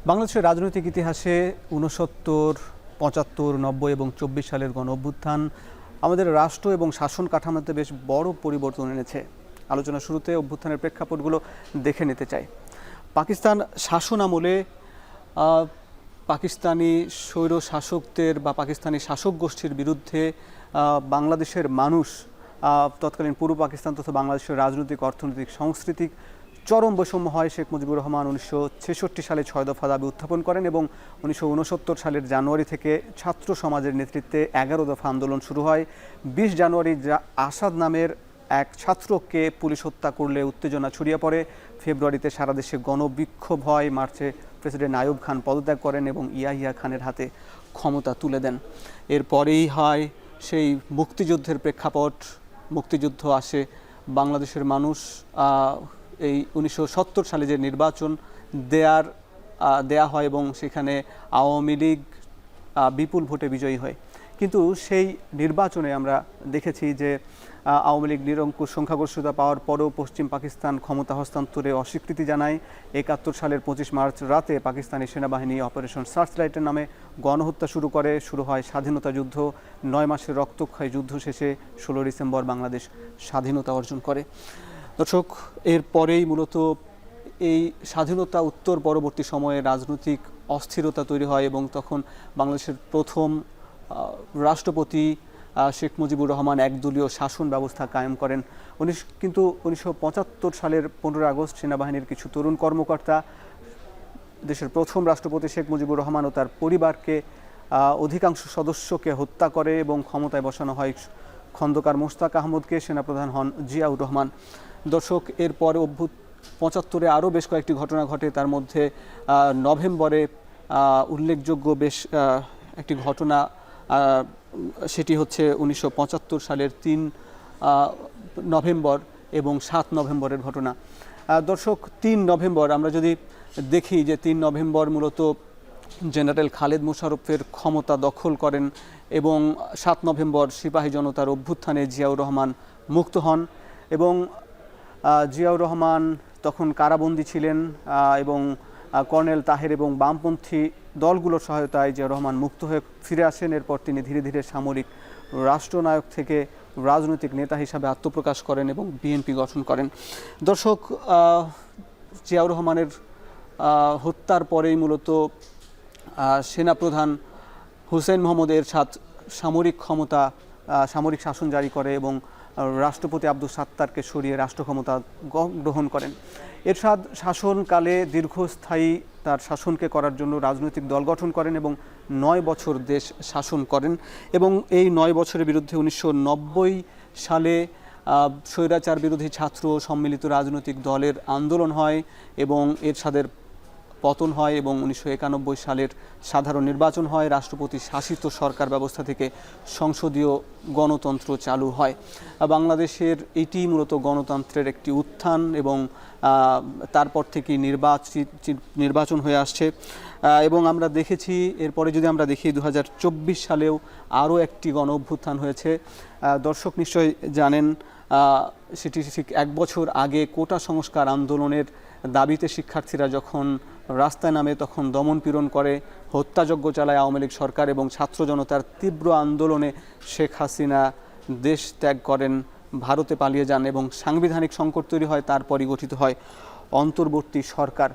বাংলাদেশের রাজনৈতিক ইতিহাসে ৬৯, ৭৫, ৯০ এবং ২৪ সালের গণঅভ্যুত্থান আমাদের রাষ্ট্র এবং শাসন কাঠামোতে বেশ বড় পরিবর্তন এনেছে। আলোচনা শুরুতে অভ্যুত্থানের প্রেক্ষাপটগুলো দেখে নিতে চাই। পাকিস্তান শাসন আমলে পাকিস্তানি স্বৈর শাসকদের বা পাকিস্তানি শাসক গোষ্ঠীর বিরুদ্ধে বাংলাদেশের মানুষ তৎকালীন পূর্ব পাকিস্তান তথা বাংলাদেশের রাজনৈতিক, অর্থনৈতিক, সাংস্কৃতিক চরম বৈষম্য হয়। শেখ মুজিবুর রহমান ১৯৬৬ সালে ৬ দফা দাবি উত্থাপন করেন এবং ১৯৬৯ সালের জানুয়ারি থেকে ছাত্র সমাজের নেতৃত্বে ১১ দফা আন্দোলন শুরু হয়। ২০ জানুয়ারি আসাদ নামের এক ছাত্রকে পুলিশ হত্যা করলে উত্তেজনা ছড়িয়ে পড়ে। ফেব্রুয়ারিতে সারা দেশে গণবিক্ষোভ হয়। মার্চে প্রেসিডেন্ট আইয়ুব খান পদত্যাগ করেন এবং ইয়াহিয়া খানের হাতে ক্ষমতা তুলে দেন। এরপরেই হয় সেই মুক্তিযুদ্ধের প্রেক্ষাপট। মুক্তিযুদ্ধ আসে, বাংলাদেশের মানুষ এই ১৯৭০ সালে যে নির্বাচন দেয়া হয় এবং সেখানে আওয়ামী লীগ বিপুল ভোটে বিজয়ী হয়। কিন্তু সেই নির্বাচনে আমরা দেখেছি যে আওয়ামী লীগ নিরঙ্কুশ সংখ্যাগরিষ্ঠতা পাওয়ার পরেও পশ্চিম পাকিস্তান ক্ষমতা হস্তান্তরে অস্বীকৃতি জানায়। ৭১ সালের ২৫ মার্চ রাতে পাকিস্তানি সেনাবাহিনী অপারেশন সার্চলাইটের নামে গণহত্যা শুরু হয় স্বাধীনতা যুদ্ধ। ৯ মাসের রক্তক্ষয়ী যুদ্ধ শেষে ১৬ ডিসেম্বর বাংলাদেশ স্বাধীনতা অর্জন করে। দর্শক, এরপরেই মূলত এই স্বাধীনতা উত্তর পরবর্তী সময়ে রাজনৈতিক অস্থিরতা তৈরি হয় এবং তখন বাংলাদেশের প্রথম রাষ্ট্রপতি শেখ মুজিবুর রহমান একদলীয় শাসন ব্যবস্থা কায়েম করেন। কিন্তু ১৯৭৫ সালের ১৫ আগস্ট সেনাবাহিনীর কিছু তরুণ কর্মকর্তা দেশের প্রথম রাষ্ট্রপতি শেখ মুজিবুর রহমান ও তার পরিবারকে অধিকাংশ সদস্যকে হত্যা করে এবং ক্ষমতায় বসানো হয় খন্দকার মোশতাক আহমদকে। সেনাপ্রধান হন জিয়াউর রহমান। দর্শক, এরপরে ৭৫-এ আরও বেশ কয়েকটি ঘটনা ঘটে। তার মধ্যে নভেম্বরে উল্লেখযোগ্য বেশ একটি ঘটনা, সেটি হচ্ছে ১৯৭৫ সালের ৩ নভেম্বর এবং ৭ নভেম্বরের ঘটনা। দর্শক, ৩ নভেম্বর আমরা যদি দেখি যে ৩ নভেম্বর মূলত জেনারেল খালেদ মোশাররফের ক্ষমতা দখল করেন এবং ৭ নভেম্বর সিপাহী জনতার অভ্যুত্থানে জিয়াউর রহমান মুক্ত হন এবং জিয়াউর রহমান তখন কারাবন্দী ছিলেন এবং কর্নেল তাহের এবং বামপন্থী দলগুলোর সহায়তায় জিয়াউর রহমান মুক্ত হয়ে ফিরে আসেন। এরপর তিনি ধীরে ধীরে সামরিক রাষ্ট্রনায়ক থেকে রাজনৈতিক নেতা হিসাবে আত্মপ্রকাশ করেন এবং বিএনপি গঠন করেন। দর্শক, জিয়াউর রহমানের হত্যার পরেই মূলত সেনাপ্রধান হুসেইন মোহাম্মদ এরশাদ সামরিক শাসন জারি করে এবং রাষ্ট্রপতি আব্দুস সাত্তারকে সরিয়ে রাষ্ট্র ক্ষমতা গ্রহণ করেন। এরশাদ শাসনকালে দীর্ঘস্থায়ী তার শাসনকে করার জন্য রাজনৈতিক দল গঠন করেন এবং ৯ বছর দেশ শাসন করেন এবং এই ৯ বছরের বিরুদ্ধে ১৯৯০ সালে স্বৈরাচার বিরোধী ছাত্র সম্মিলিত রাজনৈতিক দলের আন্দোলন হয় এবং এরশাদের পতন হয় এবং ১৯৯১ সালের সাধারণ নির্বাচন হয়। রাষ্ট্রপতি শাসিত সরকার ব্যবস্থা থেকে সংসদীয় গণতন্ত্র চালু হয়। বাংলাদেশের এটি মূলত গণতন্ত্রের একটি উত্থান এবং তারপর থেকে নির্বাচন হয়ে আসছে এবং আমরা দেখেছি এরপরে যদি আমরা দেখি ২০২৪ সালেও আরও একটি গণ অভ্যুত্থান হয়েছে। দর্শক নিশ্চয়ই জানেন, সেটি ঠিক ১ বছর আগে কোটা সংস্কার আন্দোলনের দাবিতে শিক্ষার্থীরা যখন রাস্তায় নামে তখন দমনপীড়ন করে, হত্যাযজ্ঞ চালায় আওয়ামী লীগ সরকার এবং ছাত্র জনতার তীব্র আন্দোলনে শেখ হাসিনা দেশ ত্যাগ করেন, ভারতে পালিয়ে যান এবং সাংবিধানিক সংকট তৈরি হয়। তারপরই গঠিত হয় অন্তর্বর্তী সরকার।